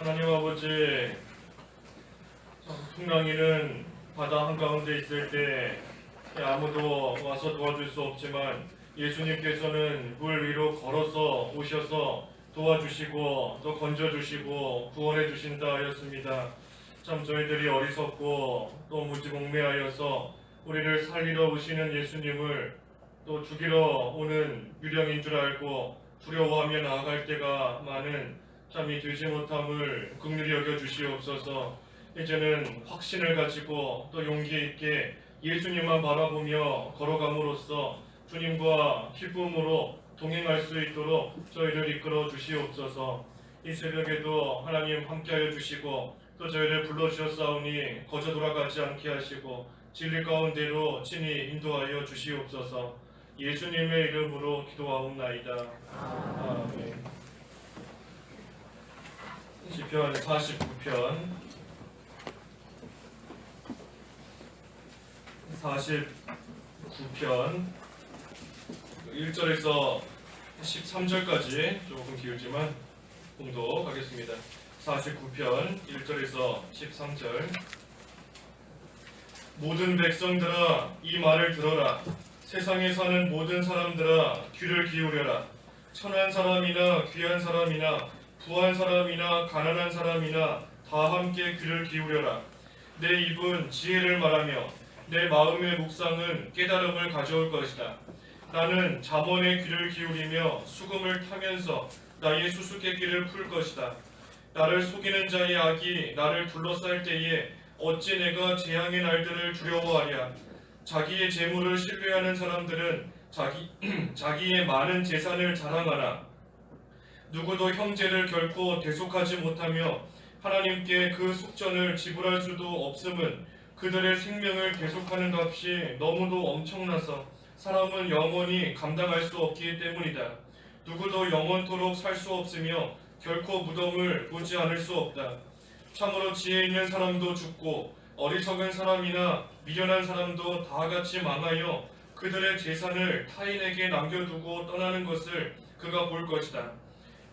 하나님 아버지, 풍랑이는 바다 한가운데 있을 때 아무도 와서 도와줄 수 없지만 예수님께서는 물 위로 걸어서 오셔서 도와주시고 또 건져주시고 구원해 주신다 하였습니다. 참 저희들이 어리석고 또 무지몽매하여서 우리를 살리러 오시는 예수님을 또 죽이러 오는 유령인 줄 알고 두려워하며 나아갈 때가 많은 참 이 되지 못함을 긍휼히 여겨 주시옵소서. 이제는 확신을 가지고 또 용기 있게 예수님만 바라보며 걸어감으로써 주님과 기쁨으로 동행할 수 있도록 저희를 이끌어 주시옵소서. 이 새벽에도 하나님 함께하여 주시고 또 저희를 불러주셨사오니 거저 돌아가지 않게 하시고 진리 가운데로 친히 인도하여 주시옵소서. 예수님의 이름으로 기도하옵나이다. 아멘. 시편 49편 1절에서 13절까지 조금 길지만 공독하겠습니다. 49편 1절에서 13절. 모든 백성들아 이 말을 들어라. 세상에 사는 모든 사람들아 귀를 기울여라. 천한 사람이나 귀한 사람이나 부한 사람이나 가난한 사람이나 다 함께 귀를 기울여라. 내 입은 지혜를 말하며 내 마음의 묵상은 깨달음을 가져올 것이다. 나는 잠언의 귀를 기울이며 수금을 타면서 나의 수수께끼를 풀 것이다. 나를 속이는 자의 악이 나를 둘러쌀 때에 어찌 내가 재앙의 날들을 두려워하랴. 자기의 재물을 신뢰하는 사람들은 자기의 많은 재산을 자랑하나 누구도 형제를 결코 대속하지 못하며 하나님께 그 속전을 지불할 수도 없음은 그들의 생명을 대속하는 값이 너무도 엄청나서 사람은 영원히 감당할 수 없기 때문이다. 누구도 영원토록 살 수 없으며 결코 무덤을 보지 않을 수 없다. 참으로 지혜 있는 사람도 죽고 어리석은 사람이나 미련한 사람도 다 같이 망하여 그들의 재산을 타인에게 남겨두고 떠나는 것을 그가 볼 것이다.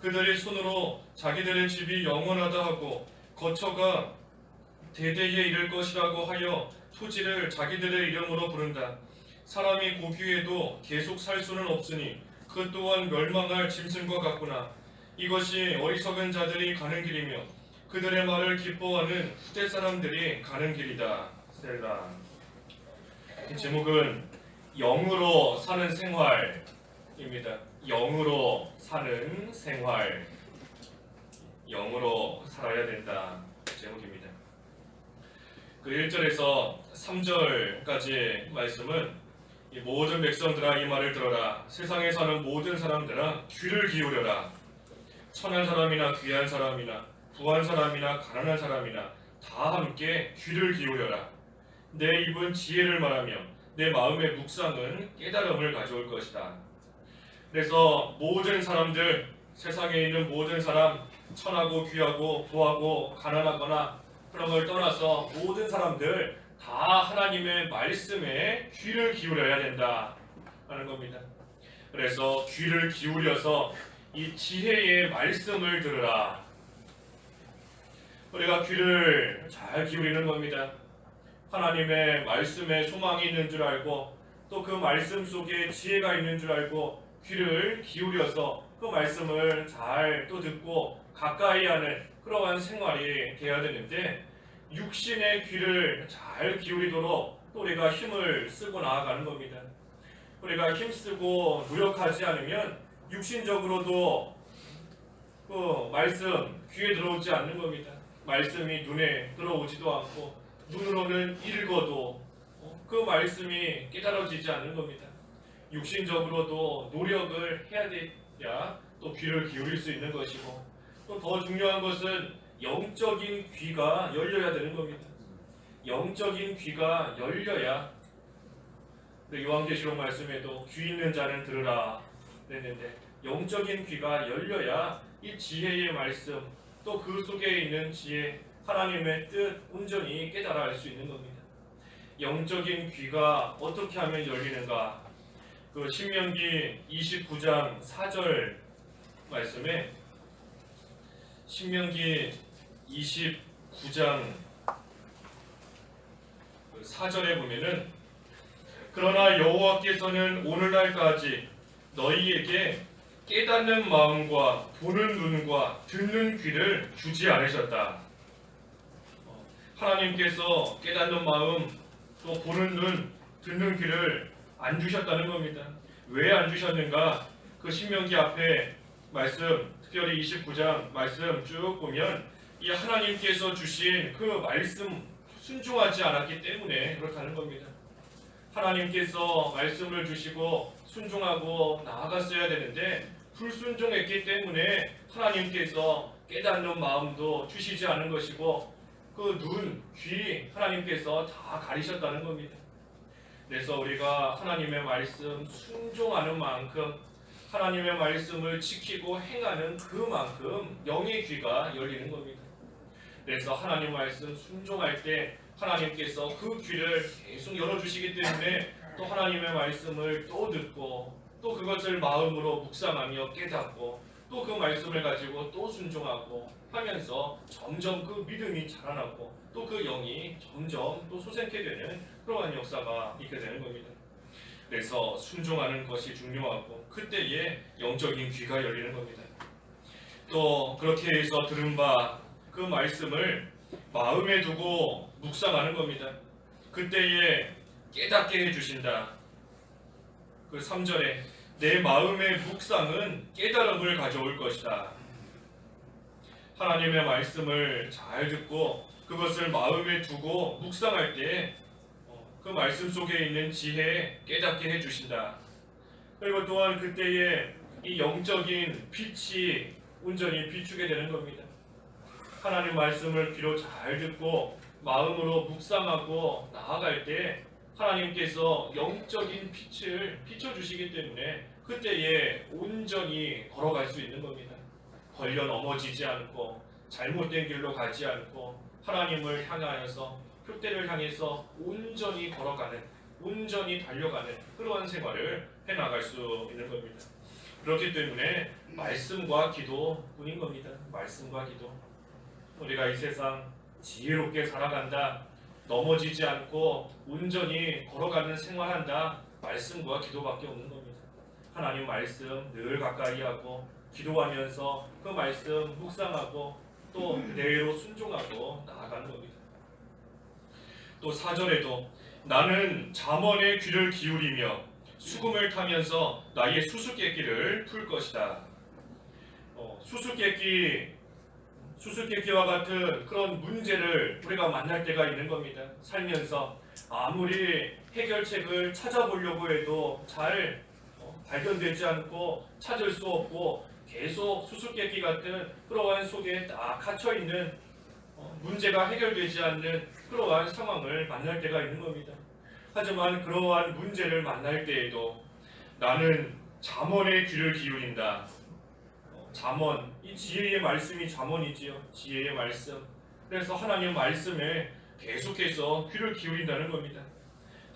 그들의 손으로 자기들의 집이 영원하다 하고 거처가 대대에 이를 것이라고 하여 토지를 자기들의 이름으로 부른다. 사람이 고귀해도 계속 살 수는 없으니 그 또한 멸망할 짐승과 같구나. 이것이 어리석은 자들이 가는 길이며 그들의 말을 기뻐하는 후대 사람들이 가는 길이다. 셀라. 이 제목은 영으로 사는 생활입니다. 영으로 사는 생활, 영으로 살아야 된다 제목입니다. 그 1절에서 3절까지 말씀은 이 모든 백성들아 이 말을 들어라. 세상에 사는 모든 사람들아 귀를 기울여라. 천한 사람이나 귀한 사람이나 부한 사람이나 가난한 사람이나 다 함께 귀를 기울여라. 내 입은 지혜를 말하며 내 마음의 묵상은 깨달음을 가져올 것이다. 그래서 모든 사람들, 세상에 있는 모든 사람, 천하고 귀하고 부하고 가난하거나 그런 걸 떠나서 모든 사람들 다 하나님의 말씀에 귀를 기울여야 된다 하는 겁니다. 그래서 귀를 기울여서 이 지혜의 말씀을 들으라. 우리가 귀를 잘 기울이는 겁니다. 하나님의 말씀에 소망이 있는 줄 알고 또 그 말씀 속에 지혜가 있는 줄 알고 귀를 기울여서 그 말씀을 잘 또 듣고 가까이 하는 그러한 생활이 되어야 되는데 육신의 귀를 잘 기울이도록 또 우리가 힘을 쓰고 나아가는 겁니다. 우리가 힘쓰고 노력하지 않으면 육신적으로도 그 말씀 귀에 들어오지 않는 겁니다. 말씀이 눈에 들어오지도 않고 눈으로는 읽어도 그 말씀이 깨달아지지 않는 겁니다. 육신적으로도 노력을 해야 돼야 또 귀를 기울일 수 있는 것이고 또 더 중요한 것은 영적인 귀가 열려야 되는 겁니다. 영적인 귀가 열려야 요한계시록 말씀에도 귀 있는 자는 들으라 그랬는데 영적인 귀가 열려야 이 지혜의 말씀 또 그 속에 있는 지혜 하나님의 뜻 온전히 깨달아 알 수 있는 겁니다. 영적인 귀가 어떻게 하면 열리는가? 그 신명기 29장 4절 말씀에 신명기 29장 4절에 보면은 그러나 여호와께서는 오늘날까지 너희에게 깨닫는 마음과 보는 눈과 듣는 귀를 주지 않으셨다. 하나님께서 깨닫는 마음 또 보는 눈 듣는 귀를 안 주셨다는 겁니다. 왜 안 주셨는가? 그 신명기 앞에 말씀, 특별히 29장 말씀 쭉 보면 이 하나님께서 주신 그 말씀 순종하지 않았기 때문에 그렇다는 겁니다. 하나님께서 말씀을 주시고 순종하고 나아갔어야 되는데 불순종했기 때문에 하나님께서 깨닫는 마음도 주시지 않은 것이고 그 눈, 귀 하나님께서 다 가리셨다는 겁니다. 그래서 우리가 하나님의 말씀 순종하는 만큼 하나님의 말씀을 지키고 행하는 그만큼 영의 귀가 열리는 겁니다. 그래서 하나님 말씀 순종할 때 하나님께서 그 귀를 계속 열어주시기 때문에 또 하나님의 말씀을 또 듣고 또 그것을 마음으로 묵상하며 깨닫고 또 그 말씀을 가지고 또 순종하고 하면서 점점 그 믿음이 자라나고 또 그 영이 점점 또 솟게 되는 그러한 역사가 있게 되는 겁니다. 그래서 순종하는 것이 중요하고 그때에 영적인 귀가 열리는 겁니다. 또 그렇게 해서 들은 바 그 말씀을 마음에 두고 묵상하는 겁니다. 그때에 깨닫게 해주신다. 그 3절에 내 마음의 묵상은 깨달음을 가져올 것이다. 하나님의 말씀을 잘 듣고 그것을 마음에 두고 묵상할 때 그 말씀 속에 있는 지혜에 깨닫게 해주신다. 그리고 또한 그때에 이 영적인 빛이 온전히 비추게 되는 겁니다. 하나님 말씀을 귀로 잘 듣고 마음으로 묵상하고 나아갈 때 하나님께서 영적인 빛을 비춰주시기 때문에 그때에 온전히 걸어갈 수 있는 겁니다. 걸려 넘어지지 않고 잘못된 길로 가지 않고 하나님을 향하여서 표대를 향해서 온전히 걸어가는 온전히 달려가는 그러한 생활을 해나갈 수 있는 겁니다. 그렇기 때문에 말씀과 기도뿐인 겁니다. 말씀과 기도. 우리가 이 세상 지혜롭게 살아간다, 넘어지지 않고 온전히 걸어가는 생활한다, 말씀과 기도밖에 없는 겁니다. 하나님 말씀 늘 가까이 하고 기도하면서 그 말씀 묵상하고 또 그대로 순종하고 나아가는 겁니다. 또 4절에도 나는 잠언의 귀를 기울이며 수금을 타면서 나의 수수께끼를 풀 것이다. 수수께끼와 같은 그런 문제를 우리가 만날 때가 있는 겁니다. 살면서 아무리 해결책을 찾아보려고 해도 잘 발견되지 않고 찾을 수 없고 계속 수수께끼 같은 그러한 속에 딱 갇혀있는 문제가 해결되지 않는 그러한 상황을 만날 때가 있는 겁니다. 하지만 그러한 문제를 만날 때에도 나는 잠언의 귀를 기울인다. 잠언, 이 지혜의 말씀이 잠언이지요. 지혜의 말씀. 그래서 하나님 말씀에 계속해서 귀를 기울인다는 겁니다.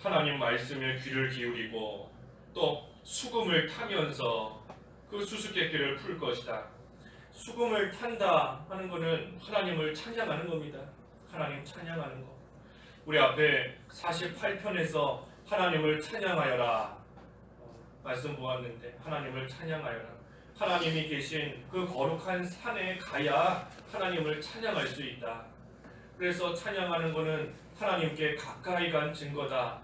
하나님 말씀에 귀를 기울이고 또 수금을 타면서 그 수수께끼를 풀 것이다. 수금을 탄다 하는 것은 하나님을 찬양하는 겁니다. 하나님 찬양하는 것. 우리 앞에 48편에서 하나님을 찬양하여라 말씀 보았는데 하나님을 찬양하여라. 하나님이 계신 그 거룩한 산에 가야 하나님을 찬양할 수 있다. 그래서 찬양하는 것은 하나님께 가까이 간 증거다.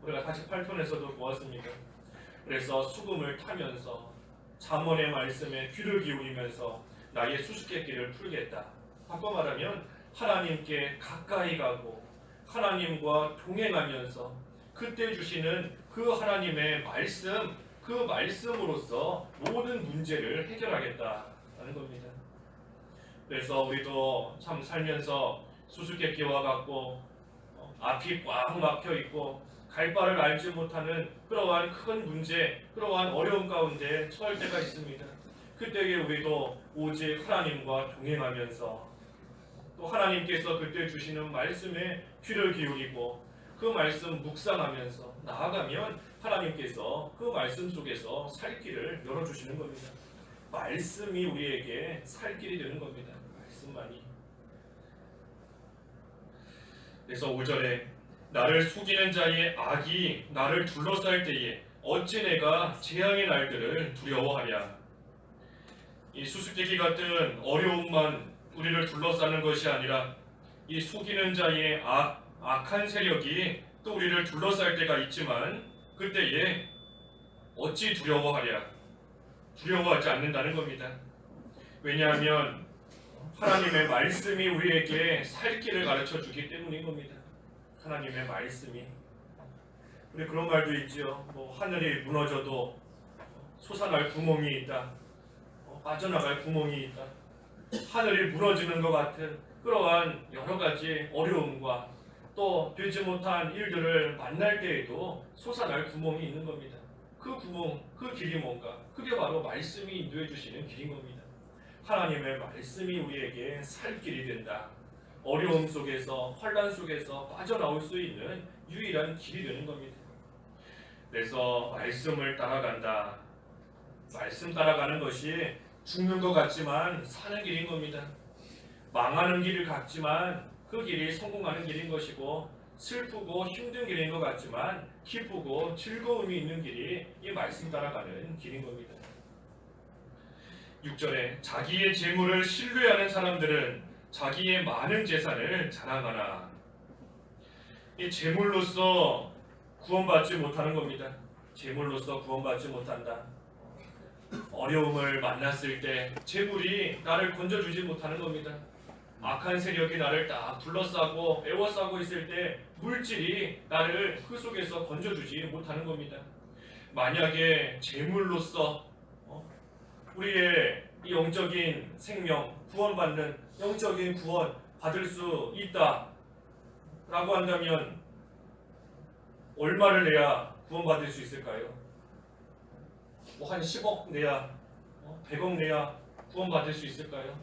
우리가 48편에서도 보았습니다. 그래서 수금을 타면서 잠언의 말씀에 귀를 기울이면서 나의 수수께끼를 풀겠다. 바꿔 말하면 하나님께 가까이 가고 하나님과 동행하면서 그때 주시는 그 하나님의 말씀, 그 말씀으로서 모든 문제를 해결하겠다는 겁니다. 그래서 우리도 참 살면서 수수께끼와 같고 앞이 꽉 막혀 있고 갈 바를 알지 못하는 그러한 큰 문제, 그러한 어려움 가운데 처할 때가 있습니다. 그때에 우리도 오직 하나님과 동행하면서 또 하나님께서 그때 주시는 말씀에 귀를 기울이고 그 말씀 묵상하면서 나아가면 하나님께서 그 말씀 속에서 살 길을 열어주시는 겁니다. 말씀이 우리에게 살 길이 되는 겁니다. 말씀만이. 그래서 5절에 나를 속이는 자의 악이 나를 둘러쌀 때에 어찌 내가 재앙의 날들을 두려워하랴. 이 수수께끼 같은 어려움만 우리를 둘러싸는 것이 아니라 이 속이는 자의 악한 세력이 또 우리를 둘러쌀 때가 있지만 그때에 어찌 두려워하랴. 두려워하지 않는다는 겁니다. 왜냐하면 하나님의 말씀이 우리에게 살 길을 가르쳐 주기 때문인 겁니다. 하나님의 말씀이. 우리 그런 말도 있죠. 하늘이 무너져도 솟아날 구멍이 있다. 빠져나갈 구멍이 있다. 하늘이 무너지는 것 같은 그러한 여러 가지 어려움과 또 되지 못한 일들을 만날 때에도 솟아날 구멍이 있는 겁니다. 그 구멍, 그 길이 뭔가? 그게 바로 말씀이 인도해 주시는 길인 겁니다. 하나님의 말씀이 우리에게 살 길이 된다. 어려움 속에서, 환난 속에서 빠져나올 수 있는 유일한 길이 되는 겁니다. 그래서 말씀을 따라간다. 말씀 따라가는 것이 죽는 것 같지만 사는 길인 겁니다. 망하는 길을 같지만 그 길이 성공하는 길인 것이고, 슬프고 힘든 길인 것 같지만 기쁘고 즐거움이 있는 길이 이 말씀 따라가는 길인 겁니다. 6절에 자기의 재물을 신뢰하는 사람들은 자기의 많은 재산을 자랑하나. 이 재물로서 구원받지 못하는 겁니다. 재물로서 구원받지 못한다. 어려움을 만났을 때 재물이 나를 건져주지 못하는 겁니다. 악한 세력이 나를 딱 둘러싸고 애워싸고 있을 때 물질이 나를 그 속에서 건져주지 못하는 겁니다. 만약에 재물로서 우리의 이 영적인 생명, 구원받는 영적인 구원 받을 수 있다라고 한다면 얼마를 내야 구원받을 수 있을까요? 한 10억 내야, 100억 내야 구원받을 수 있을까요?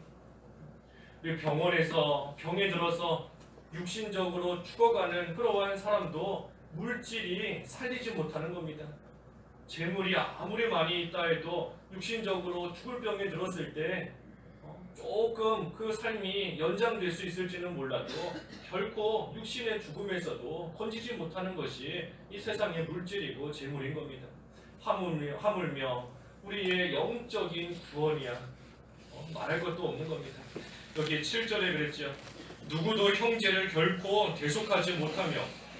우리 병원에서 병에 들어서 육신적으로 죽어가는 그러한 사람도 물질이 살리지 못하는 겁니다. 재물이 아무리 많이 있다 해도 육신적으로 죽을 병에 들었을 때 조금 그 삶이 연장될 수 있을지는 몰라도 결코 육신의 죽음에서도 건지지 못하는 것이 이 세상의 물질이고 재물인 겁니다. 하물며 우리의 영적인 구원이야. 말할 것도 없는 겁니다. 여기 7절에 그랬죠. 누구도 형제를 결코 대속하지 못하며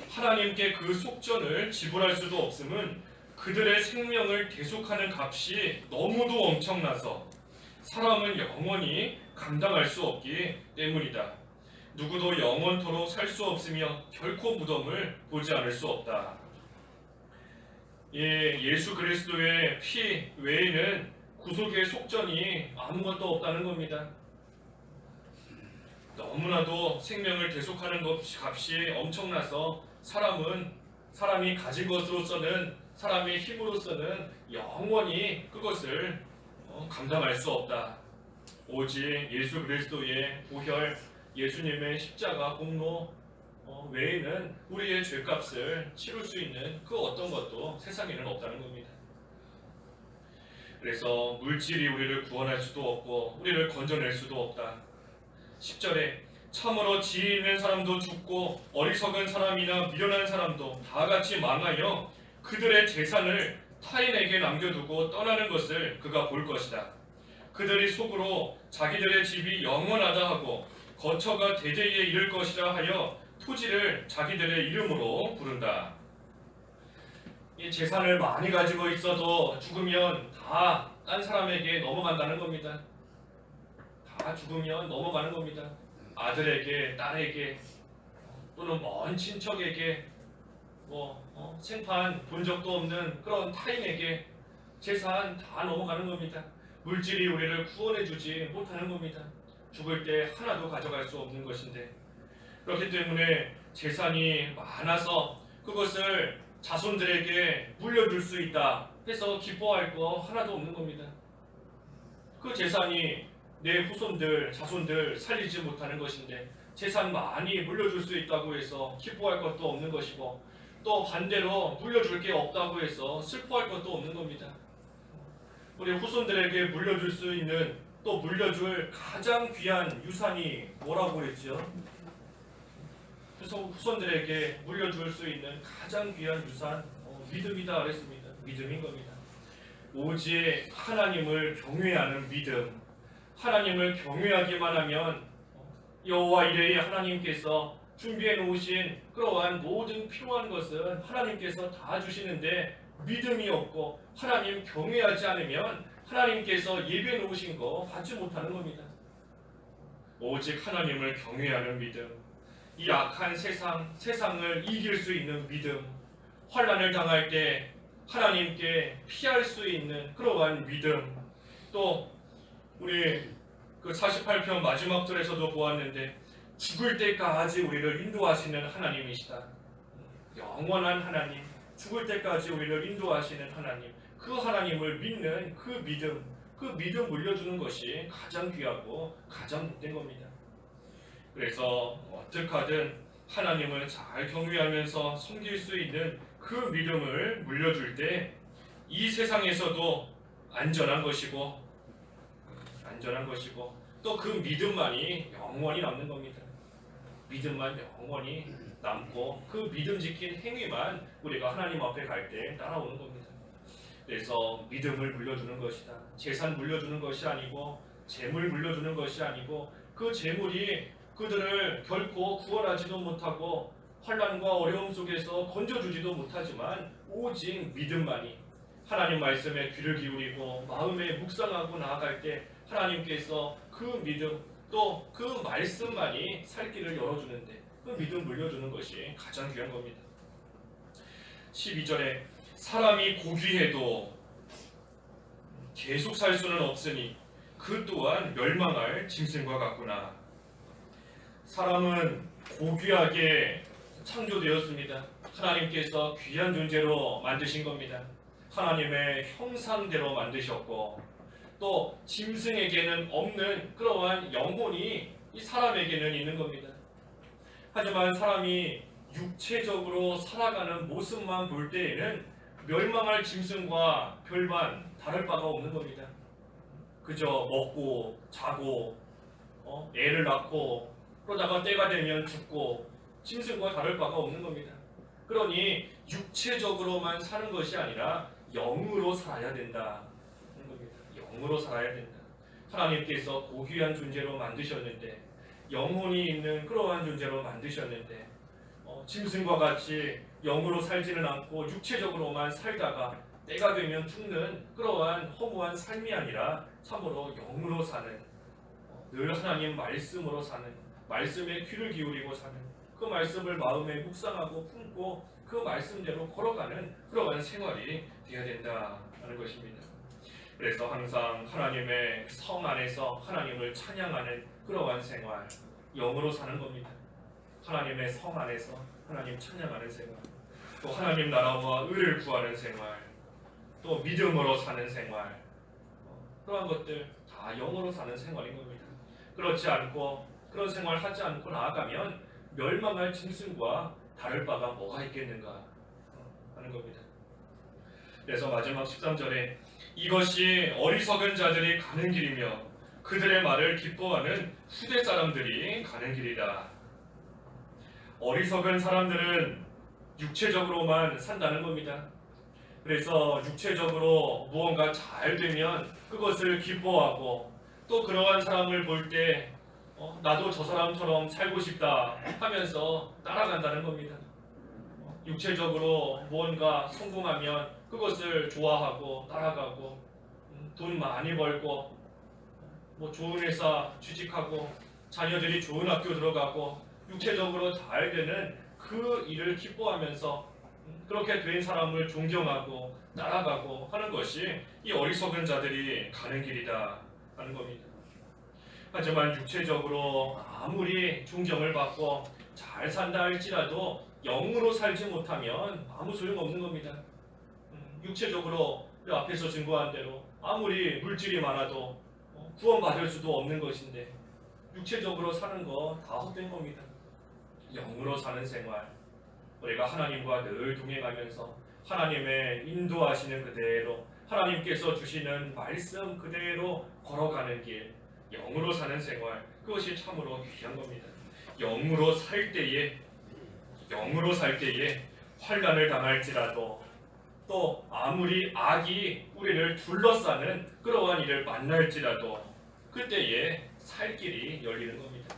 하나님께 그 속전을 지불할 수도 없음은 그들의 생명을 대속하는 값이 너무도 엄청나서 사람은 영원히 감당할 수 없기 때문이다. 누구도 영원토록 살 수 없으며 결코 무덤을 보지 않을 수 없다. 예수 그리스도의 피 외에는 구속의 속전이 아무것도 없다는 겁니다. 너무나도 생명을 대속하는 값이 엄청나서 사람이 가진 것으로서는 사람의 힘으로서는 영원히 그것을 감당할 수 없다. 오직 예수 그리스도의 보혈, 예수님의 십자가 공로 외에는 우리의 죄값을 치룰 수 있는 그 어떤 것도 세상에는 없다는 겁니다. 그래서 물질이 우리를 구원할 수도 없고 우리를 건져낼 수도 없다. 10절에 참으로 지혜 있는 사람도 죽고 어리석은 사람이나 미련한 사람도 다 같이 망하여 그들의 재산을 타인에게 남겨두고 떠나는 것을 그가 볼 것이다. 그들이 속으로 자기들의 집이 영원하다 하고 거처가 대대에 이를 것이라 하여 토지를 자기들의 이름으로 부른다. 이 재산을 많이 가지고 있어도 죽으면 다 딴 사람에게 넘어간다는 겁니다. 다 죽으면 넘어가는 겁니다. 아들에게, 딸에게, 또는 먼 친척에게, 생판 본 적도 없는 그런 타인에게 재산 다 넘어가는 겁니다. 물질이 우리를 구원해주지 못하는 겁니다. 죽을 때 하나도 가져갈 수 없는 것인데, 그렇기 때문에 재산이 많아서 그것을 자손들에게 물려줄 수 있다 해서 기뻐할 거 하나도 없는 겁니다. 그 재산이 내 후손들, 자손들 살리지 못하는 것인데 재산 많이 물려줄 수 있다고 해서 기뻐할 것도 없는 것이고, 또 반대로 물려줄 게 없다고 해서 슬퍼할 것도 없는 겁니다. 우리 후손들에게 물려줄 수 있는, 또 물려줄 가장 귀한 유산이 뭐라고 했죠? 후손들에게 물려줄 수 있는 가장 귀한 유산 믿음이다 그랬습니다. 믿음인 겁니다. 오직 하나님을 경외하는 믿음, 하나님을 경외하기만 하면 여호와 이레의 하나님께서 준비해 놓으신 그러한 모든 필요한 것은 하나님께서 다 주시는데 믿음이 없고 하나님 경외하지 않으면 하나님께서 예비해 놓으신 거 받지 못하는 겁니다. 오직 하나님을 경외하는 믿음, 이 악한 세상을 이길 수 있는 믿음, 환난을 당할 때 하나님께 피할 수 있는 그러한 믿음, 또 우리 그 48편 마지막 절에서도 보았는데 죽을 때까지 우리를 인도하시는 하나님이시다. 영원한 하나님, 죽을 때까지 우리를 인도하시는 하나님, 그 하나님을 믿는 그 믿음 물려주는 것이 가장 귀하고 가장 복된 겁니다. 그래서 어떻게 하든 하나님을 잘 경외하면서 섬길 수 있는 그 믿음을 물려줄 때 이 세상에서도 안전한 것이고 또 그 믿음만이 영원히 남는 겁니다. 믿음만 영원히 남고 그 믿음 지킨 행위만 우리가 하나님 앞에 갈 때 따라오는 겁니다. 그래서 믿음을 물려주는 것이다. 재산 물려주는 것이 아니고 재물 물려주는 것이 아니고 그 재물이 그들을 결코 구원하지도 못하고 환난과 어려움 속에서 건져주지도 못하지만 오직 믿음만이 하나님 말씀에 귀를 기울이고 마음에 묵상하고 나아갈 때 하나님께서 그 믿음 또 그 말씀만이 살 길을 열어주는데 그 믿음 물려주는 것이 가장 귀한 겁니다. 12절에 사람이 고귀해도 계속 살 수는 없으니 그 또한 멸망할 짐승과 같구나. 사람은 고귀하게 창조되었습니다. 하나님께서 귀한 존재로 만드신 겁니다. 하나님의 형상대로 만드셨고 또 짐승에게는 없는 그러한 영혼이 이 사람에게는 있는 겁니다. 하지만 사람이 육체적으로 살아가는 모습만 볼 때에는 멸망할 짐승과 별반 다를 바가 없는 겁니다. 그저 먹고 자고 애를 낳고 그러다가 때가 되면 죽고 짐승과 다를 바가 없는 겁니다. 그러니 육체적으로만 사는 것이 아니라 영으로 살아야 된다. 영으로 살아야 된다. 하나님께서 고귀한 존재로 만드셨는데 영혼이 있는 그러한 존재로 만드셨는데 짐승과 같이 영으로 살지는 않고 육체적으로만 살다가 때가 되면 죽는 그러한 허무한 삶이 아니라 참으로 영으로 사는 늘 하나님 말씀으로 사는 말씀에 귀를 기울이고 사는 그 말씀을 마음에 묵상하고 품고 그 말씀대로 걸어가는 그러한 생활이 되어야 된다는 것입니다. 그래서 항상 하나님의 성 안에서 하나님을 찬양하는 그러한 생활, 영으로 사는 겁니다. 하나님의 성 안에서 하나님 찬양하는 생활, 또 하나님 나라와 의를 구하는 생활, 또 믿음으로 사는 생활, 그러한 것들 다 영으로 사는 생활인 겁니다. 그렇지 않고 그런 생활 하지 않고 나아가면 멸망할 짐승과 다를 바가 뭐가 있겠는가 하는 겁니다. 그래서 마지막 13절에 이것이 어리석은 자들이 가는 길이며 그들의 말을 기뻐하는 후대 사람들이 가는 길이다. 어리석은 사람들은 육체적으로만 산다는 겁니다. 그래서 육체적으로 무언가 잘 되면 그것을 기뻐하고 또 그러한 사람을 볼 때 나도 저 사람처럼 살고 싶다 하면서 따라간다는 겁니다. 육체적으로 무언가 성공하면 그것을 좋아하고 따라가고 돈 많이 벌고 좋은 회사 취직하고 자녀들이 좋은 학교 들어가고 육체적으로 잘 되는 그 일을 기뻐하면서 그렇게 된 사람을 존경하고 따라가고 하는 것이 이 어리석은 자들이 가는 길이다 하는 겁니다. 하지만 육체적으로 아무리 존경을 받고 잘 산다 할지라도 영으로 살지 못하면 아무 소용없는 겁니다. 육체적으로 앞에서 증거한 대로 아무리 물질이 많아도 구원받을 수도 없는 것인데 육체적으로 사는 거 다 헛된 겁니다. 영으로 사는 생활, 우리가 하나님과 늘 동행하면서 하나님의 인도하시는 그대로 하나님께서 주시는 말씀 그대로 걸어가는 길, 영으로 사는 생활, 그것이 참으로 귀한 겁니다. 영으로 살 때에 영으로 살 때에 환난을 당할지라도 또 아무리 악이 우리를 둘러싸는 그러한 일을 만날지라도 그때에 살 길이 열리는 겁니다.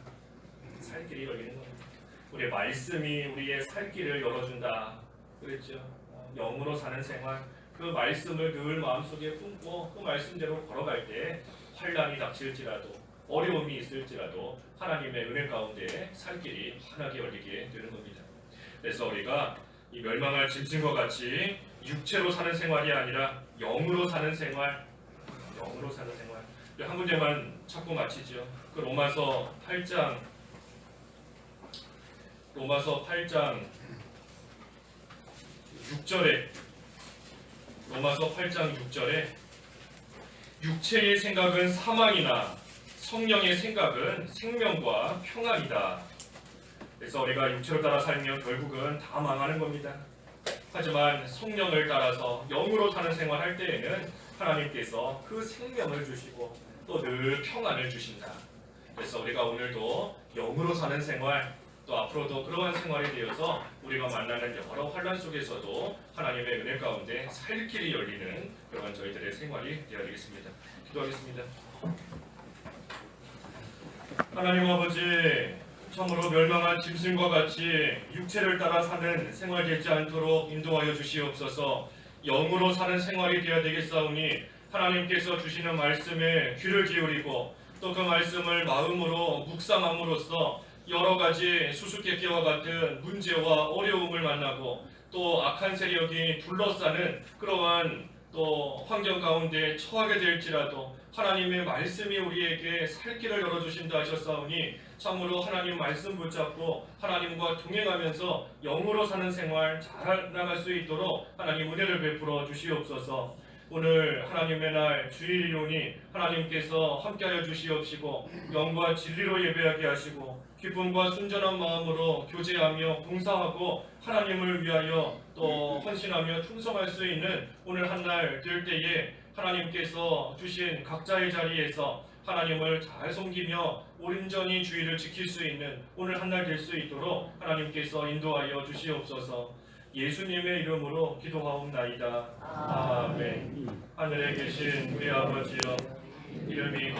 살 길이 열리는 겁니다. 우리의 말씀이 우리의 살 길을 열어준다 그랬죠. 영으로 사는 생활, 그 말씀을 늘 마음속에 품고 그 말씀대로 걸어갈 때 환난이 닥칠지라도 어려움이 있을지라도 하나님의 은혜 가운데 살 길이 환하게 열리게 되는 겁니다. 그래서 우리가 이 멸망할 짐승과 같이 육체로 사는 생활이 아니라 영으로 사는 생활, 영으로 사는 생활. 한 군데만 찾고 마치죠. 그 로마서 8장 6절에 로마서 8장 6절에 육체의 생각은 사망이나 성령의 생각은 생명과 평안이다. 그래서 우리가 육체를 따라 살면 결국은 다 망하는 겁니다. 하지만 성령을 따라서 영으로 사는 생활할 때에는 하나님께서 그 생명을 주시고 또 늘 평안을 주신다. 그래서 우리가 오늘도 영으로 사는 생활, 또 앞으로도 그러한 생활이 되어서 우리가 만나는 여러 환난 속에서도 하나님의 은혜 가운데 살 길이 열리는 그런 저희들의 생활이 되어야 되겠습니다. 기도하겠습니다. 하나님 아버지, 참으로 멸망한 짐승과 같이 육체를 따라 사는 생활 되지 않도록 인도하여 주시옵소서. 영으로 사는 생활이 되어야 되겠사오니 하나님께서 주시는 말씀에 귀를 기울이고 또 그 말씀을 마음으로 묵상함으로써 여러 가지 수수께끼와 같은 문제와 어려움을 만나고 또 악한 세력이 둘러싸는 그러한 또 환경 가운데 처하게 될지라도 하나님의 말씀이 우리에게 살 길을 열어주신다 하셨사오니 참으로 하나님 말씀 붙잡고 하나님과 동행하면서 영으로 사는 생활 잘 나갈 수 있도록 하나님 은혜를 베풀어 주시옵소서. 오늘 하나님의 날 주일이오니 하나님께서 함께하여 주시옵시고 영과 진리로 예배하게 하시고 기쁨과 순전한 마음으로 교제하며 봉사하고 하나님을 위하여 또 헌신하며 충성할 수 있는 오늘 한 날 될 때에 하나님께서 주신 각자의 자리에서 하나님을 잘 섬기며 온전히 주의를 지킬 수 있는 오늘 한 날 될 수 있도록 하나님께서 인도하여 주시옵소서. 예수님의 이름으로 기도하옵나이다. 아멘. 하늘에 계신 우리 아버지여, 이름이